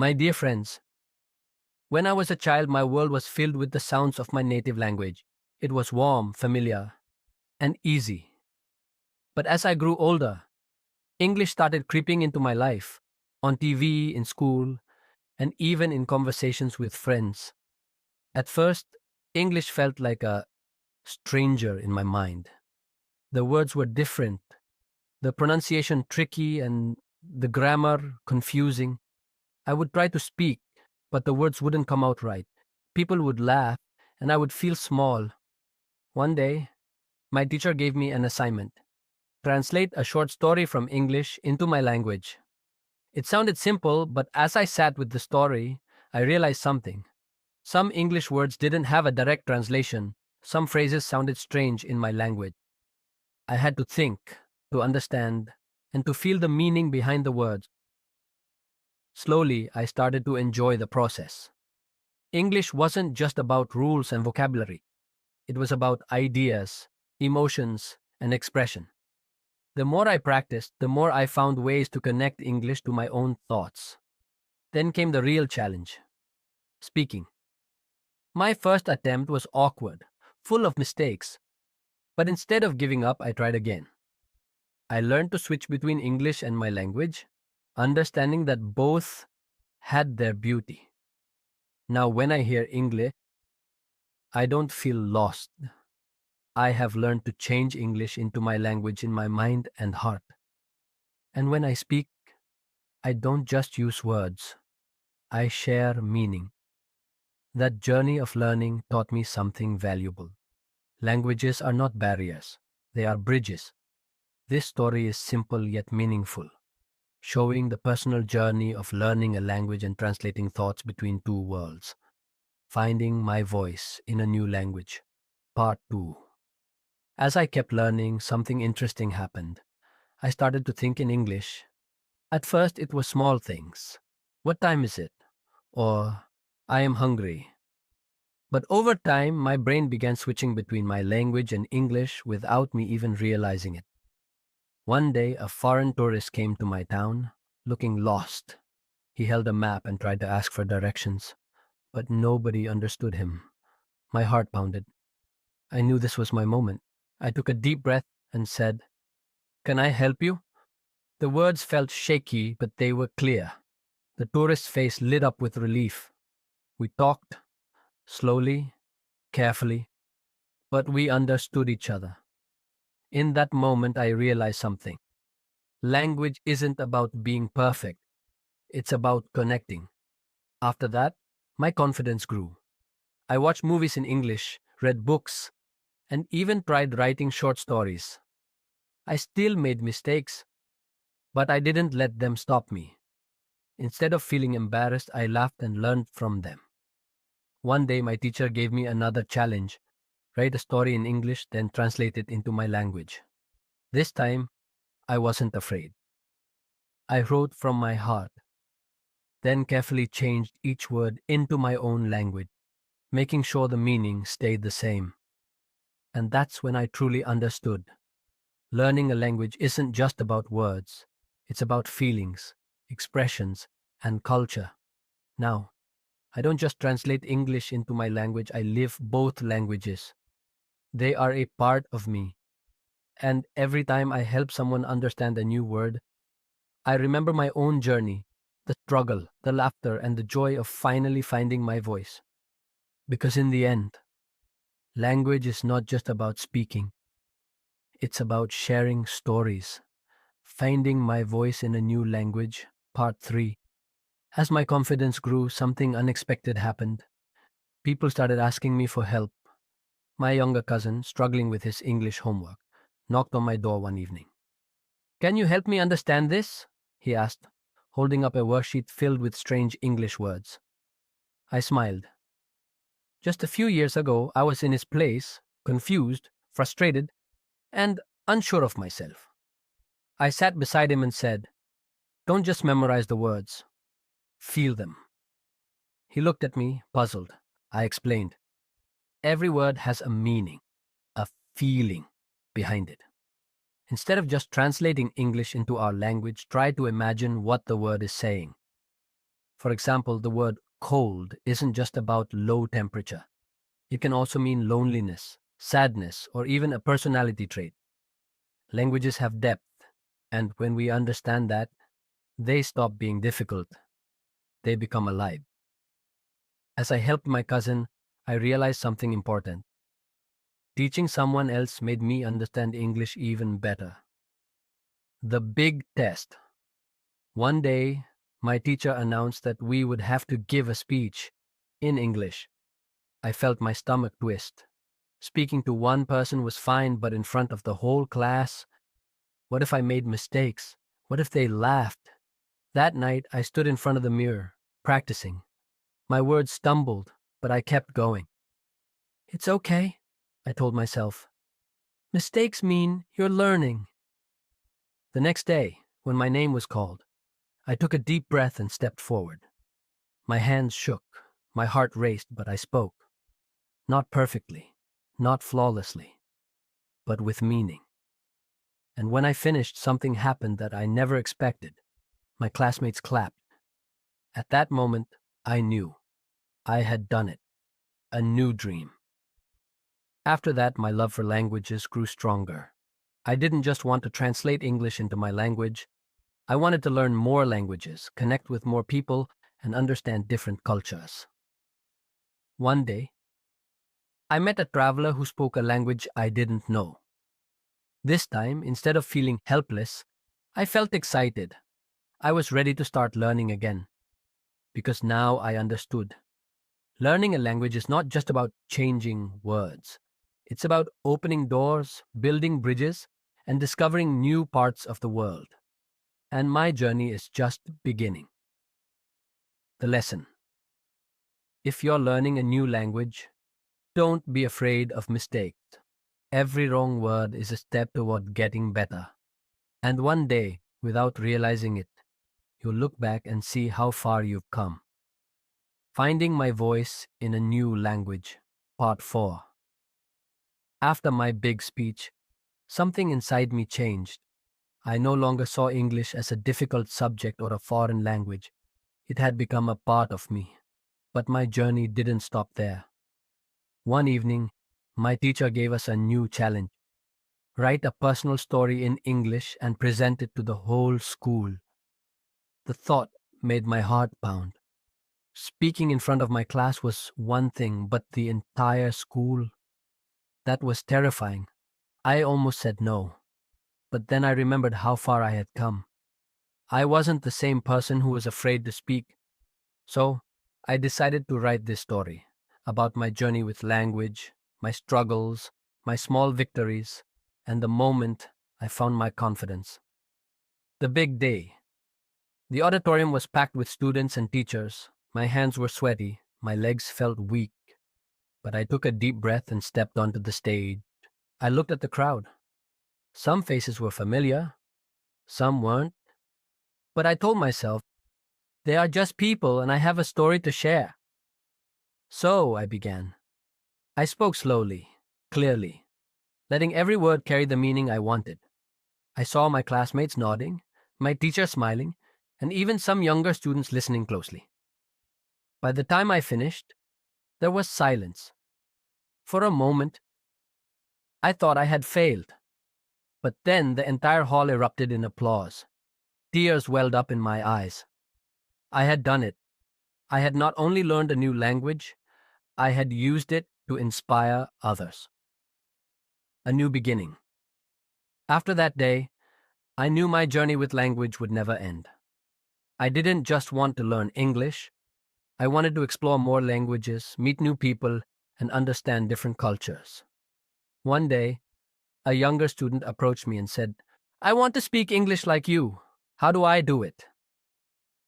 My dear friends, when I was a child, my world was filled with the sounds of my native language. It was warm, familiar, and easy. But as I grew older, English started creeping into my life, on TV, in school, and even in conversations with friends. At first, English felt like a stranger in my mind. The words were different, the pronunciation tricky, and the grammar confusing. I would try to speak, but the words wouldn't come out right. People would laugh, and I would feel small. One day, my teacher gave me an assignment: translate a short story from English into my language. It sounded simple, but as I sat with the story, I realized something. Some English words didn't have a direct translation. Some phrases sounded strange in my language. I had to think, to understand, and to feel the meaning behind the words. Slowly, I started to enjoy the process. English wasn't just about rules and vocabulary. It was about ideas, emotions, and expression. The more I practiced, the more I found ways to connect English to my own thoughts. Then came the real challenge: speaking. My first attempt was awkward, full of mistakes, but instead of giving up, I tried again. I learned to switch between English and my language, understanding that both had their beauty. Now, when I hear English, I don't feel lost. I have learned to change English into my language in my mind and heart. And when I speak, I don't just use words, I share meaning. That journey of learning taught me something valuable. Languages are not barriers, they are bridges. This story is simple yet meaningful, showing the personal journey of learning a language and translating thoughts between two worlds. Finding my voice in a new language. Part 2. As I kept learning, something interesting happened. I started to think in English. At first, it was small things. What time is it? Or, I am hungry. But over time, my brain began switching between my language and English without me even realizing it. One day, a foreign tourist came to my town, looking lost. He held a map and tried to ask for directions, but nobody understood him. My heart pounded. I knew this was my moment. I took a deep breath and said, "Can I help you?" The words felt shaky, but they were clear. The tourist's face lit up with relief. We talked, slowly, carefully, but we understood each other. In that moment, I realized something. Language isn't about being perfect, it's about connecting. After that, my confidence grew. I watched movies in English, read books, and even tried writing short stories. I still made mistakes, but I didn't let them stop me. Instead of feeling embarrassed, I laughed and learned from them. One day, my teacher gave me another challenge: write a story in English, then translate it into my language. This time, I wasn't afraid. I wrote from my heart, then carefully changed each word into my own language, making sure the meaning stayed the same. And that's when I truly understood. Learning a language isn't just about words, it's about feelings, expressions, and culture. Now, I don't just translate English into my language, I live both languages. They are a part of me. And every time I help someone understand a new word, I remember my own journey, the struggle, the laughter, and the joy of finally finding my voice. Because in the end, language is not just about speaking, it's about sharing stories. Finding my voice in a new language, Part 3. As my confidence grew, something unexpected happened. People started asking me for help. My younger cousin, struggling with his English homework, knocked on my door one evening. "Can you help me understand this?" he asked, holding up a worksheet filled with strange English words. I smiled. Just a few years ago, I was in his place, confused, frustrated, and unsure of myself. I sat beside him and said, "Don't just memorize the words, feel them." He looked at me, puzzled. I explained, "Every word has a meaning, a feeling behind it. Instead of just translating English into our language, try to imagine what the word is saying. For example, the word cold isn't just about low temperature. It can also mean loneliness, sadness, or even a personality trait. Languages have depth, and when we understand that, they stop being difficult. They become alive. As I helped my cousin, I realized something important. Teaching someone else made me understand English even better. The big test. One day, my teacher announced that we would have to give a speech in English. I felt my stomach twist. Speaking to one person was fine, but in front of the whole class, what if I made mistakes? What if they laughed? That night, I stood in front of the mirror, practicing. My words stumbled, but I kept going. It's okay, I told myself. Mistakes mean you're learning. The next day, when my name was called, I took a deep breath and stepped forward. My hands shook, my heart raced, but I spoke. Not perfectly, not flawlessly, but with meaning. And when I finished, something happened that I never expected. My classmates clapped. At that moment, I knew I had done it. A new dream. After that, my love for languages grew stronger. I didn't just want to translate English into my language. I wanted to learn more languages, connect with more people, and understand different cultures. One day, I met a traveler who spoke a language I didn't know. This time, instead of feeling helpless, I felt excited. I was ready to start learning again, because now I understood. Learning a language is not just about changing words. It's about opening doors, building bridges, and discovering new parts of the world. And my journey is just beginning. The lesson. If you're learning a new language, don't be afraid of mistakes. Every wrong word is a step toward getting better. And one day, without realizing it, you'll look back and see how far you've come. Finding my voice in a new language, Part 4. After my big speech, something inside me changed. I no longer saw English as a difficult subject or a foreign language. It had become a part of me. But my journey didn't stop there. One evening, my teacher gave us a new challenge. Write a personal story in English and present it to the whole school. The thought made my heart pound. Speaking in front of my class was one thing, but the entire school? That was terrifying. I almost said no. But then I remembered how far I had come. I wasn't the same person who was afraid to speak. So, I decided to write this story about my journey with language, my struggles, my small victories, and the moment I found my confidence. The big day. The auditorium was packed with students and teachers. My hands were sweaty, my legs felt weak, but I took a deep breath and stepped onto the stage. I looked at the crowd. Some faces were familiar, some weren't, but I told myself, they are just people and I have a story to share. So I began. I spoke slowly, clearly, letting every word carry the meaning I wanted. I saw my classmates nodding, my teacher smiling, and even some younger students listening closely. By the time I finished, there was silence. For a moment, I thought I had failed. But then the entire hall erupted in applause. Tears welled up in my eyes. I had done it. I had not only learned a new language, I had used it to inspire others. A new beginning. After that day, I knew my journey with language would never end. I didn't just want to learn English. I wanted to explore more languages, meet new people, and understand different cultures. One day, a younger student approached me and said, I want to speak English like you. How do I do it?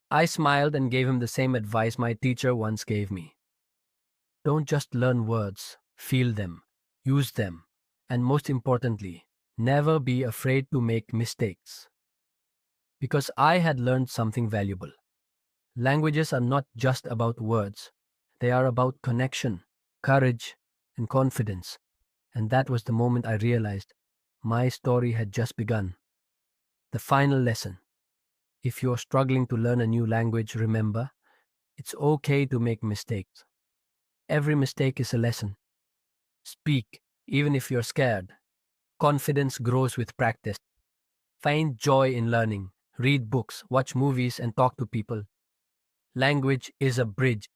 I smiled and gave him the same advice my teacher once gave me. Don't just learn words, feel them, use them, and most importantly, never be afraid to make mistakes. Because I had learned something valuable. Languages are not just about words. They are about connection, courage, and confidence. And that was the moment I realized my story had just begun. The final lesson. If you're struggling to learn a new language, remember, It's okay to make mistakes. Every mistake is a lesson. Speak, even if you're scared. Confidence grows with practice. Find joy in learning. Read books, watch movies, and talk to people. Language is a bridge.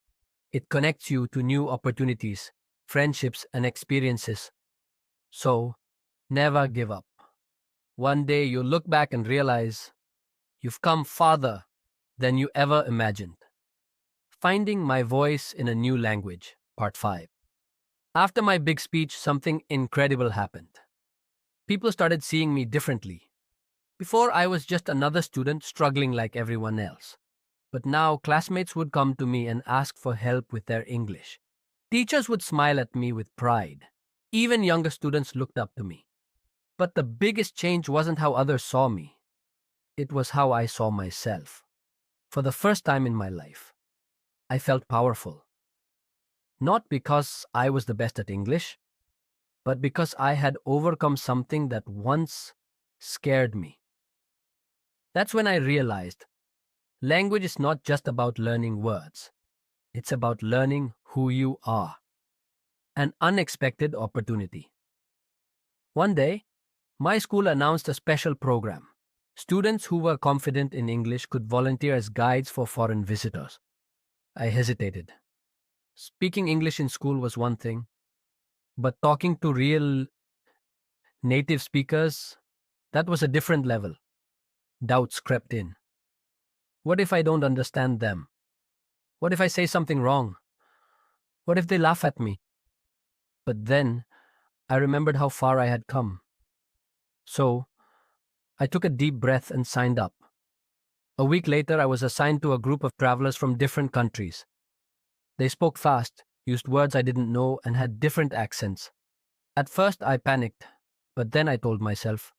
It connects you to new opportunities, friendships, and experiences. So, never give up. One day you'll look back and realize you've come farther than you ever imagined. Finding my voice in a new language, part 5. After my big speech, something incredible happened. People started seeing me differently. Before, I was just another student struggling like everyone else. But now, classmates would come to me and ask for help with their English. Teachers would smile at me with pride. Even younger students looked up to me. But the biggest change wasn't how others saw me, it was how I saw myself. For the first time in my life, I felt powerful. Not because I was the best at English, but because I had overcome something that once scared me. That's when I realized language is not just about learning words, it's about learning who you are. An unexpected opportunity. One day, my school announced a special program. Students who were confident in English could volunteer as guides for foreign visitors. I hesitated. Speaking English in school was one thing, but talking to real native speakers, that was a different level. Doubts crept in. What if I don't understand them? What if I say something wrong? What if they laugh at me? But then I remembered how far I had come. So I took a deep breath and signed up. A week later, I was assigned to a group of travelers from different countries. They spoke fast, used words I didn't know, and had different accents. At first, I panicked, but then I told myself,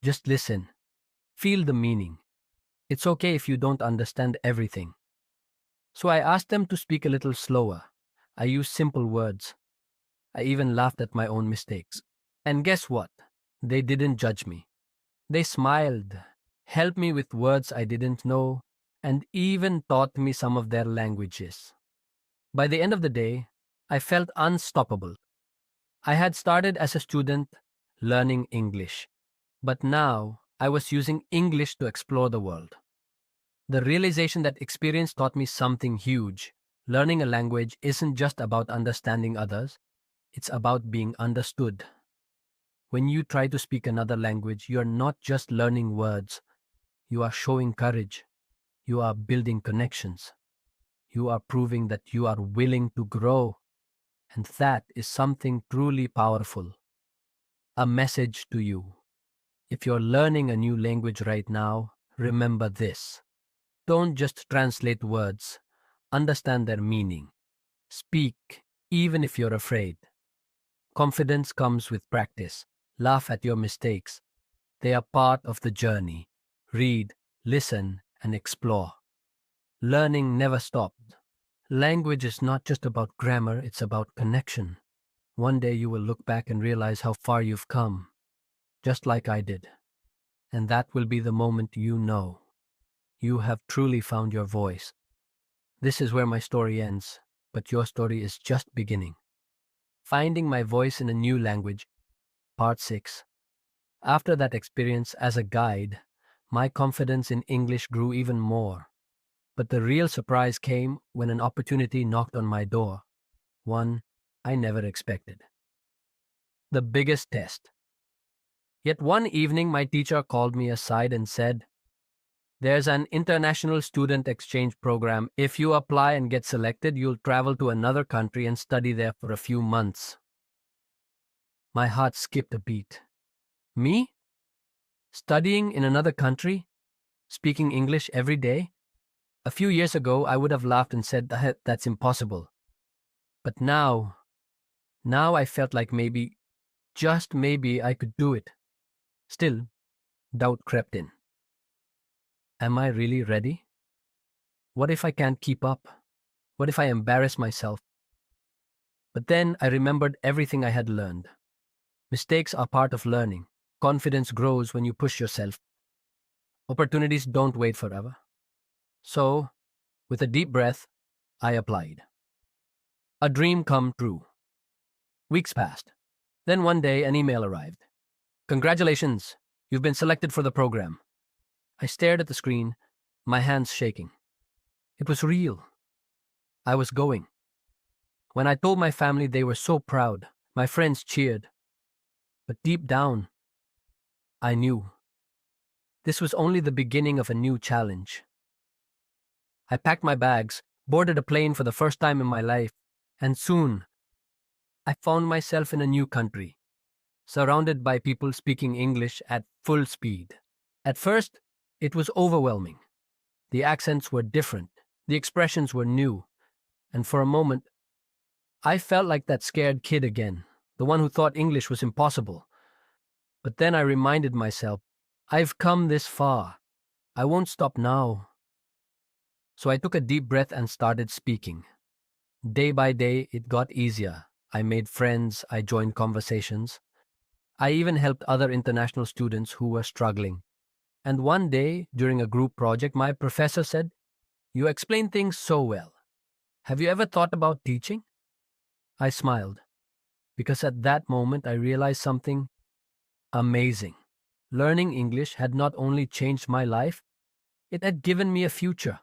just listen, feel the meaning. It's okay if you don't understand everything. So I asked them to speak a little slower. I used simple words. I even laughed at my own mistakes. And guess what? They didn't judge me. They smiled, helped me with words I didn't know, and even taught me some of their languages. By the end of the day, I felt unstoppable. I had started as a student learning English, but now I was using English to explore the world. The realization that experience taught me something huge. Learning a language isn't just about understanding others, it's about being understood. When you try to speak another language, you are not just learning words, you are showing courage, you are building connections, you are proving that you are willing to grow, and that is something truly powerful. A message to you. If you're learning a new language right now, remember this. Don't just translate words, understand their meaning. Speak, even if you're afraid. Confidence comes with practice. Laugh at your mistakes. They are part of the journey. Read, listen, and explore. Learning never stopped. Language is not just about grammar, it's about connection. One day you will look back and realize how far you've come, just like I did. And that will be the moment you know you have truly found your voice. This is where my story ends, but your story is just beginning. Finding my voice in a new language, part 6. After that experience as a guide, my confidence in English grew even more. But the real surprise came when an opportunity knocked on my door, one I never expected. The biggest test. Yet one evening, my teacher called me aside and said, "There's an international student exchange program. If you apply and get selected, you'll travel to another country and study there for a few months." My heart skipped a beat. Me? Studying in another country? Speaking English every day? A few years ago, I would have laughed and said, That's impossible." But now I felt like maybe, just maybe, I could do it. Still, doubt crept in. Am I really ready? What if I can't keep up? What if I embarrass myself? But then I remembered everything I had learned. Mistakes are part of learning. Confidence grows when you push yourself. Opportunities don't wait forever. So, with a deep breath, I applied. A dream come true. Weeks passed. Then one day an email arrived. Congratulations, you've been selected for the program. I stared at the screen, my hands shaking. It was real. I was going. When I told my family, they were so proud. My friends cheered. But deep down, I knew this was only the beginning of a new challenge. I packed my bags, boarded a plane for the first time in my life, and soon I found myself in a new country, surrounded by people speaking English at full speed. At first, it was overwhelming. The accents were different, the expressions were new, and for a moment, I felt like that scared kid again, the one who thought English was impossible. But then I reminded myself, I've come this far. I won't stop now. So I took a deep breath and started speaking. Day by day, it got easier. I made friends, I joined conversations. I even helped other international students who were struggling. And one day, during a group project, my professor said, "You explain things so well. Have you ever thought about teaching?" I smiled, because at that moment I realized something amazing. Learning English had not only changed my life, it had given me a future,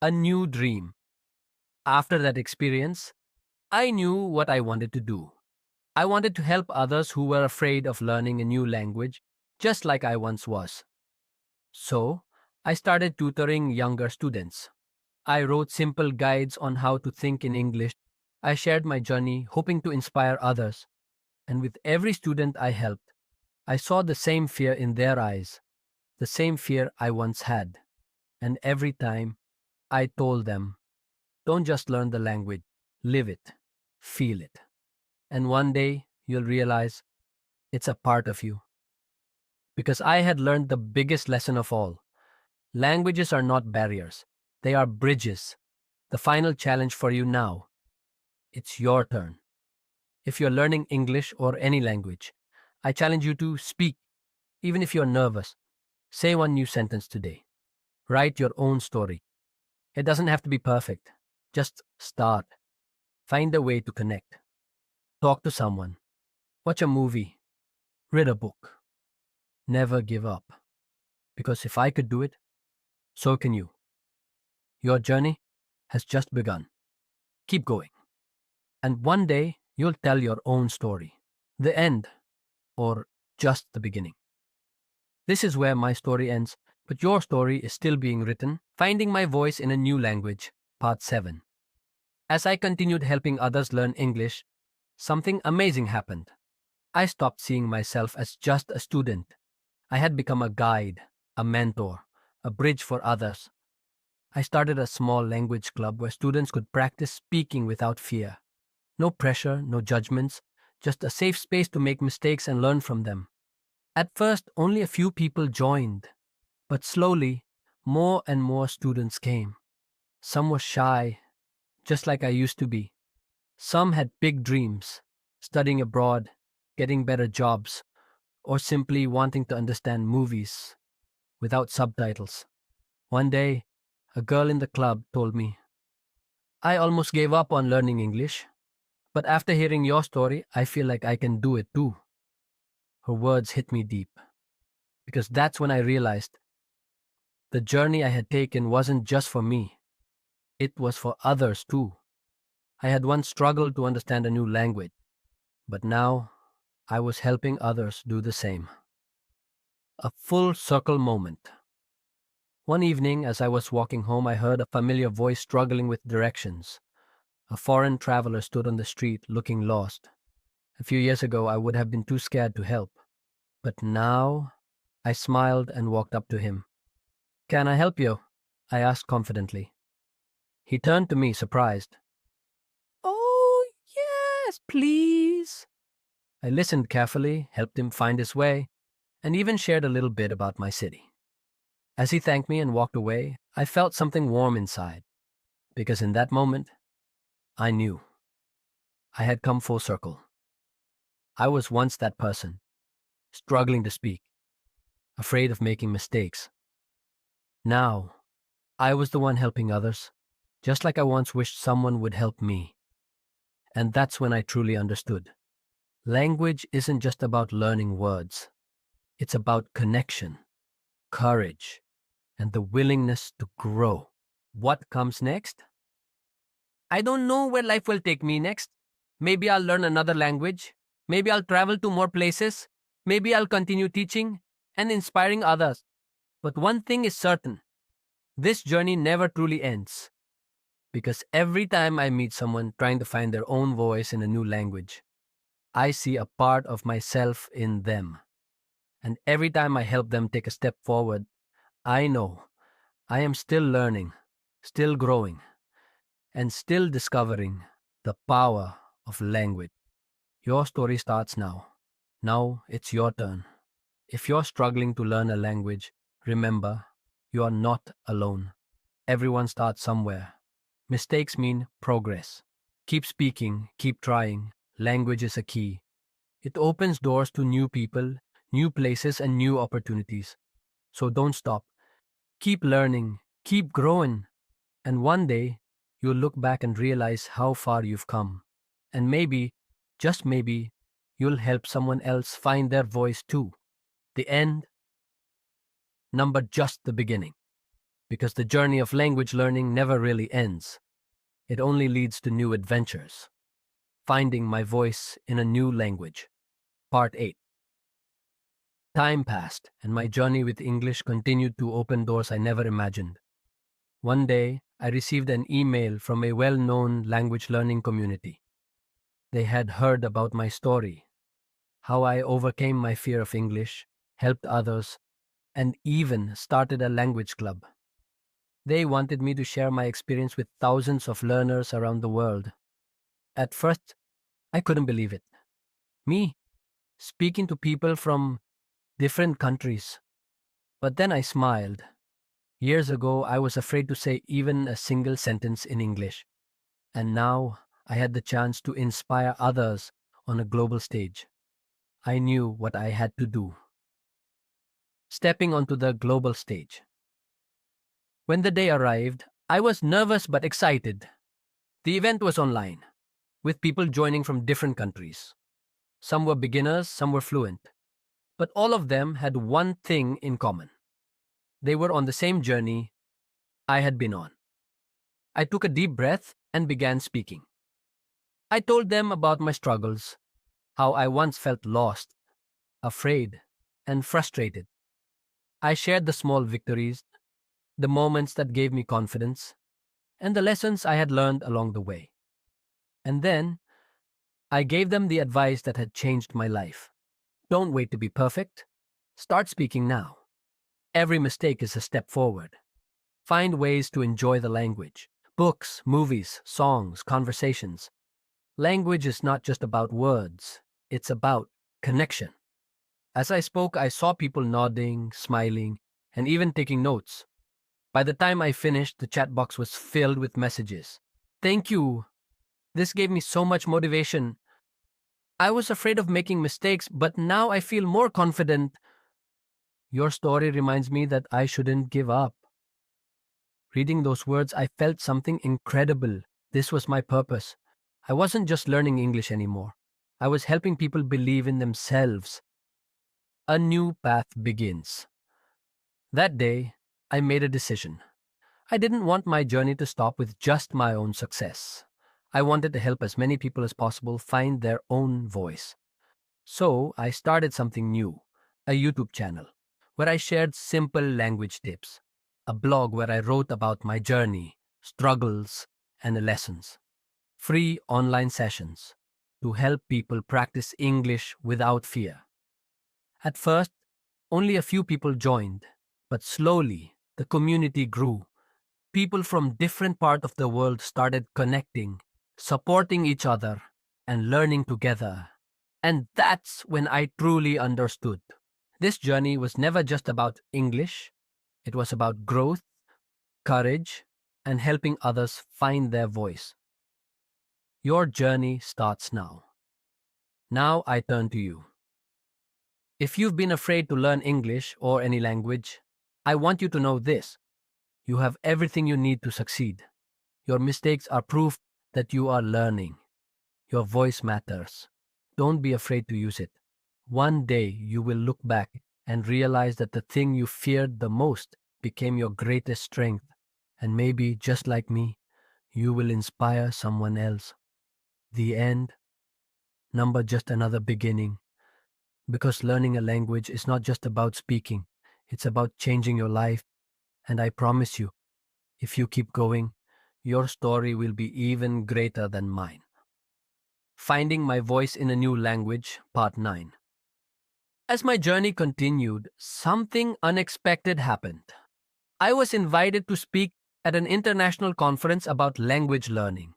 a new dream. After that experience, I knew what I wanted to do. I wanted to help others who were afraid of learning a new language, just like I once was. So, I started tutoring younger students. I wrote simple guides on how to think in English. I shared my journey, hoping to inspire others. And with every student I helped, I saw the same fear in their eyes, the same fear I once had. And every time, I told them, don't just learn the language, live it, feel it. And one day, you'll realize it's a part of you. Because I had learned the biggest lesson of all. Languages are not barriers, they are bridges. The final challenge for you now. It's your turn. If you're learning English or any language, I challenge you to speak, even if you're nervous. Say one new sentence today. Write your own story. It doesn't have to be perfect. Just start. Find a way to connect. Talk to someone. Watch a movie. Read a book. Never give up. Because if I could do it, so can you. Your journey has just begun. Keep going. And one day, you'll tell your own story. The end, or just the beginning. This is where my story ends, but your story is still being written. Finding my voice in a new language, part 7. As I continued helping others learn English, something amazing happened. I stopped seeing myself as just a student. I had become a guide, a mentor, a bridge for others. I started a small language club where students could practice speaking without fear. No pressure, no judgments, just a safe space to make mistakes and learn from them. At first, only a few people joined, but slowly, more and more students came. Some were shy, just like I used to be. Some had big dreams, studying abroad, getting better jobs, or simply wanting to understand movies without subtitles. One day, a girl in the club told me, "I almost gave up on learning English, but after hearing your story, I feel like I can do it too." Her words hit me deep, because that's when I realized the journey I had taken wasn't just for me, it was for others too. I had once struggled to understand a new language, but now I was helping others do the same. A full circle moment. One evening, as I was walking home, I heard a familiar voice struggling with directions. A foreign traveler stood on the street looking lost. A few years ago, I would have been too scared to help. But now, I smiled and walked up to him. "Can I help you?" I asked confidently. He turned to me, surprised. "Oh, yes, please." I listened carefully, helped him find his way, and even shared a little bit about my city. As he thanked me and walked away, I felt something warm inside, because in that moment, I knew I had come full circle. I was once that person, struggling to speak, afraid of making mistakes. Now, I was the one helping others, just like I once wished someone would help me. And that's when I truly understood. Language isn't just about learning words, it's about connection, courage, and the willingness to grow. What comes next? I don't know where life will take me next. Maybe I'll learn another language. Maybe I'll travel to more places. Maybe I'll continue teaching and inspiring others. But one thing is certain, this journey never truly ends. Because every time I meet someone trying to find their own voice in a new language, I see a part of myself in them. And every time I help them take a step forward, I know I am still learning, still growing, and still discovering the power of language. Your story starts now. Now it's your turn. If you're struggling to learn a language, remember, you are not alone. Everyone starts somewhere. Mistakes mean progress. Keep speaking, keep trying. Language is a key. It opens doors to new people, new places, and new opportunities. So don't stop. Keep learning, keep growing. And one day, you'll look back and realize how far you've come. And maybe, just maybe, you'll help someone else find their voice too. The end, number just the beginning. Because the journey of language learning never really ends. It only leads to new adventures. Finding my voice in a new language. Part 8. Time passed, and my journey with English continued to open doors I never imagined. One day, I received an email from a well-known language learning community. They had heard about my story, how I overcame my fear of English, helped others, and even started a language club. They wanted me to share my experience with thousands of learners around the world. At first, I couldn't believe it. Me, speaking to people from different countries. But then I smiled. Years ago, I was afraid to say even a single sentence in English. And now, I had the chance to inspire others on a global stage. I knew what I had to do. Stepping onto the global stage. When the day arrived, I was nervous but excited. The event was online, with people joining from different countries. Some were beginners, some were fluent. But all of them had one thing in common. They were on the same journey I had been on. I took a deep breath and began speaking. I told them about my struggles, how I once felt lost, afraid, and frustrated. I shared the small victories, the moments that gave me confidence, and the lessons I had learned along the way. And then, I gave them the advice that had changed my life. Don't wait to be perfect. Start speaking now. Every mistake is a step forward. Find ways to enjoy the language. Books, movies, songs, conversations. Language is not just about words. It's about connection. As I spoke, I saw people nodding, smiling, and even taking notes. By the time I finished, the chat box was filled with messages. Thank you. This gave me so much motivation. I was afraid of making mistakes, but now I feel more confident. Your story reminds me that I shouldn't give up. Reading those words, I felt something incredible. This was my purpose. I wasn't just learning English anymore. I was helping people believe in themselves. A new path begins. That day, I made a decision. I didn't want my journey to stop with just my own success. I wanted to help as many people as possible find their own voice. So I started something new, a YouTube channel, where I shared simple language tips, a blog where I wrote about my journey, struggles, and lessons, free online sessions to help people practice English without fear. At first, only a few people joined, but slowly the community grew. People from different parts of the world started connecting, supporting each other, and learning together. And that's when I truly understood. This journey was never just about English, it was about growth, courage, and helping others find their voice. Your journey starts now. Now I turn to you. If you've been afraid to learn English or any language, I want you to know this. You have everything you need to succeed. Your mistakes are proof that you are learning. Your voice matters. Don't be afraid to use it. One day you will look back and realize that the thing you feared the most became your greatest strength. And maybe, just like me, you will inspire someone else. The end, number just another beginning. Because learning a language is not just about speaking, it's about changing your life. And I promise you, if you keep going, your story will be even greater than mine. Finding my voice in a new language, Part 9. As my journey continued, something unexpected happened. I was invited to speak at an international conference about language learning.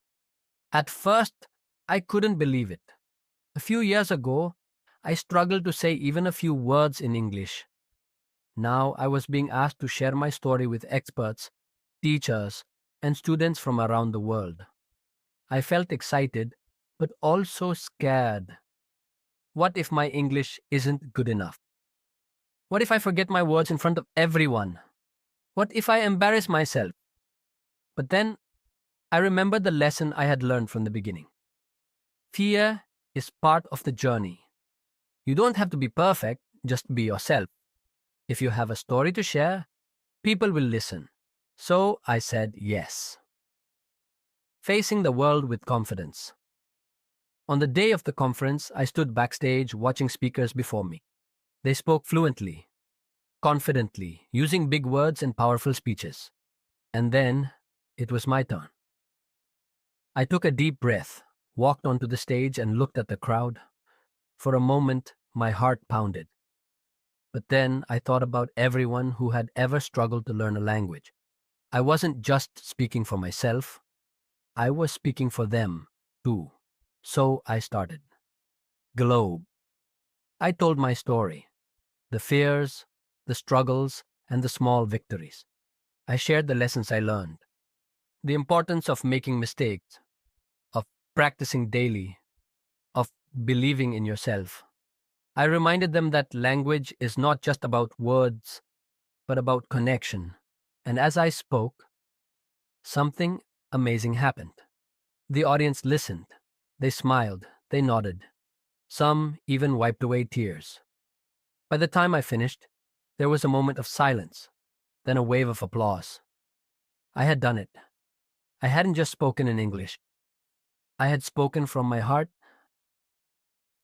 At first, I couldn't believe it. A few years ago, I struggled to say even a few words in English. Now I was being asked to share my story with experts, teachers, and students from around the world. I felt excited, but also scared. What if my English isn't good enough? What if I forget my words in front of everyone? What if I embarrass myself? But then I remembered the lesson I had learned from the beginning. Fear is part of the journey. You don't have to be perfect, just be yourself. If you have a story to share, people will listen. So I said yes. Facing the world with confidence. On the day of the conference, I stood backstage watching speakers before me. They spoke fluently, confidently, using big words and powerful speeches. And then it was my turn. I took a deep breath, walked onto the stage, and looked at the crowd. For a moment, my heart pounded. But then I thought about everyone who had ever struggled to learn a language. I wasn't just speaking for myself, I was speaking for them, too. So I started. Globe. I told my story, the fears, the struggles, and the small victories. I shared the lessons I learned, the importance of making mistakes, of practicing daily, of believing in yourself. I reminded them that language is not just about words, but about connection. And as I spoke, something amazing happened. The audience listened. They smiled. They nodded. Some even wiped away tears. By the time I finished, there was a moment of silence, then a wave of applause. I had done it. I hadn't just spoken in English. I had spoken from my heart,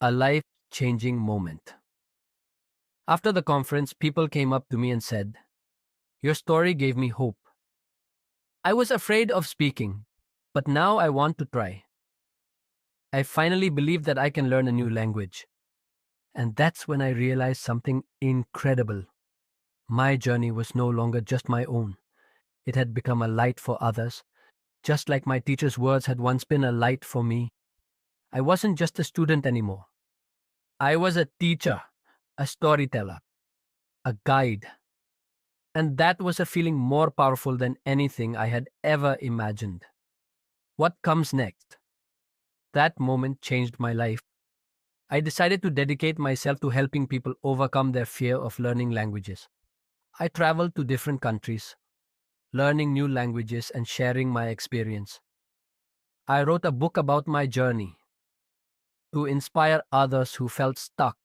a life-changing moment. After the conference, people came up to me and said, "Your story gave me hope." I was afraid of speaking, but now I want to try. I finally believe that I can learn a new language. And that's when I realized something incredible. My journey was no longer just my own. It had become a light for others, just like my teacher's words had once been a light for me. I wasn't just a student anymore. I was a teacher, a storyteller, a guide. And that was a feeling more powerful than anything I had ever imagined. What comes next? That moment changed my life. I decided to dedicate myself to helping people overcome their fear of learning languages. I traveled to different countries, learning new languages and sharing my experience. I wrote a book about my journey to inspire others who felt stuck.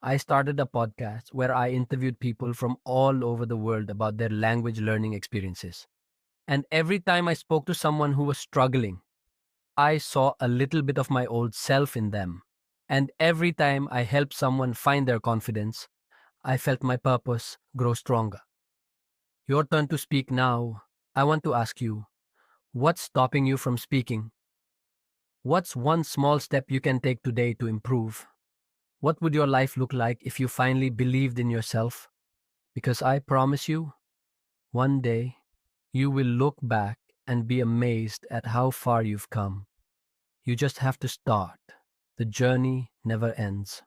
I started a podcast where I interviewed people from all over the world about their language learning experiences. And every time I spoke to someone who was struggling, I saw a little bit of my old self in them. And every time I helped someone find their confidence, I felt my purpose grow stronger. Your turn to speak now. I want to ask you, what's stopping you from speaking? What's one small step you can take today to improve? What would your life look like if you finally believed in yourself? Because I promise you, one day you will look back and be amazed at how far you've come. You just have to start. The journey never ends.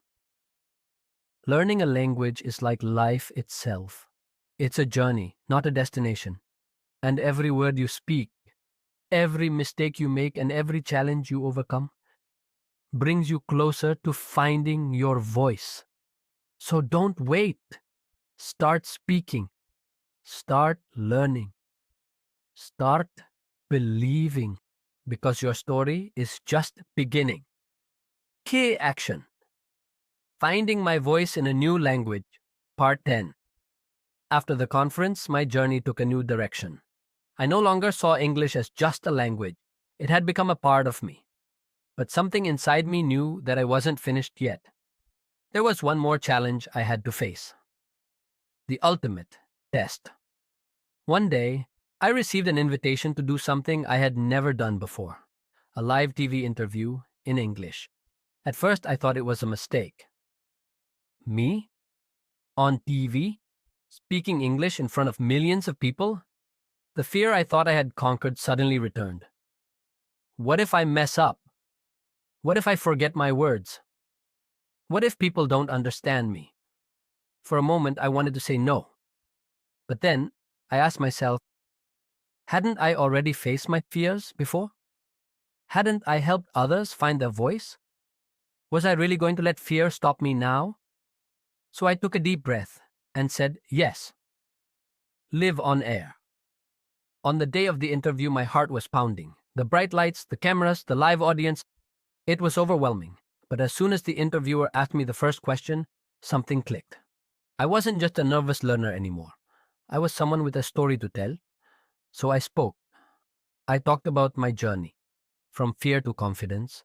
Learning a language is like life itself. It's a journey, not a destination. And every word you speak, every mistake you make, and every challenge you overcome brings you closer to finding your voice. So don't wait. Start speaking. Start learning. Start believing, because your story is just beginning. Key action. Finding my voice in a new language. Part 10. After the conference, my journey took a new direction. I no longer saw English as just a language. It had become a part of me. But something inside me knew that I wasn't finished yet. There was one more challenge I had to face. The ultimate test. One day, I received an invitation to do something I had never done before. A live TV interview in English. At first, I thought it was a mistake. Me? On TV? Speaking English in front of millions of people? The fear I thought I had conquered suddenly returned. What if I mess up? What if I forget my words? What if people don't understand me? For a moment, I wanted to say no. But then, I asked myself, hadn't I already faced my fears before? Hadn't I helped others find their voice? Was I really going to let fear stop me now? So I took a deep breath and said yes. Live on air. On the day of the interview, my heart was pounding. The bright lights, the cameras, the live audience, it was overwhelming. But as soon as the interviewer asked me the first question, something clicked. I wasn't just a nervous learner anymore. I was someone with a story to tell. So I spoke. I talked about my journey, from fear to confidence.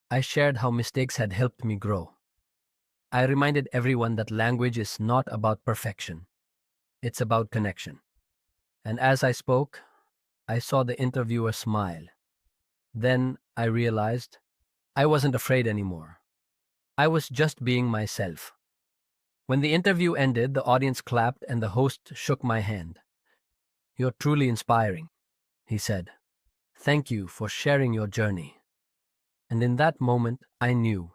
I shared how mistakes had helped me grow. I reminded everyone that language is not about perfection. It's about connection. And as I spoke, I saw the interviewer smile. Then I realized I wasn't afraid anymore. I was just being myself. When the interview ended, the audience clapped and the host shook my hand. "You're truly inspiring," he said. "Thank you for sharing your journey." And in that moment, I knew.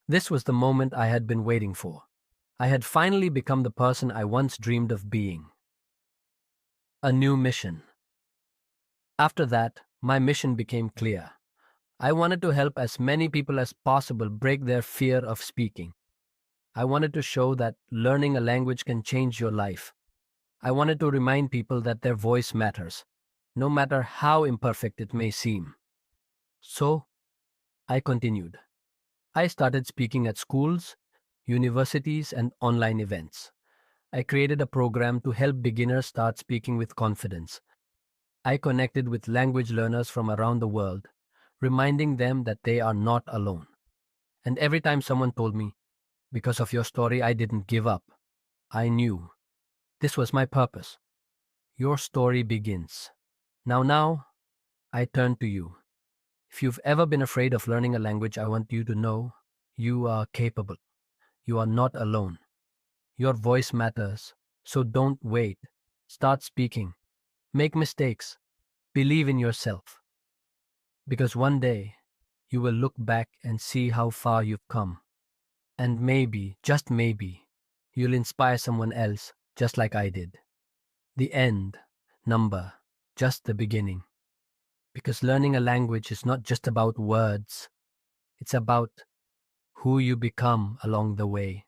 This was the moment I had been waiting for. I had finally become the person I once dreamed of being. A new mission. After that, my mission became clear. I wanted to help as many people as possible break their fear of speaking. I wanted to show that learning a language can change your life. I wanted to remind people that their voice matters, no matter how imperfect it may seem. So, I continued. I started speaking at schools, universities, and online events. I created a program to help beginners start speaking with confidence. I connected with language learners from around the world, reminding them that they are not alone. And every time someone told me, "Because of your story, I didn't give up," I knew this was my purpose. Your story begins. Now, I turn to you. If you've ever been afraid of learning a language, I want you to know you are capable. You are not alone. Your voice matters, so don't wait. Start speaking. Make mistakes. Believe in yourself. Because one day, you will look back and see how far you've come. And maybe, just maybe, you'll inspire someone else just like I did. The end, number, just the beginning. Because learning a language is not just about words. It's about who you become along the way.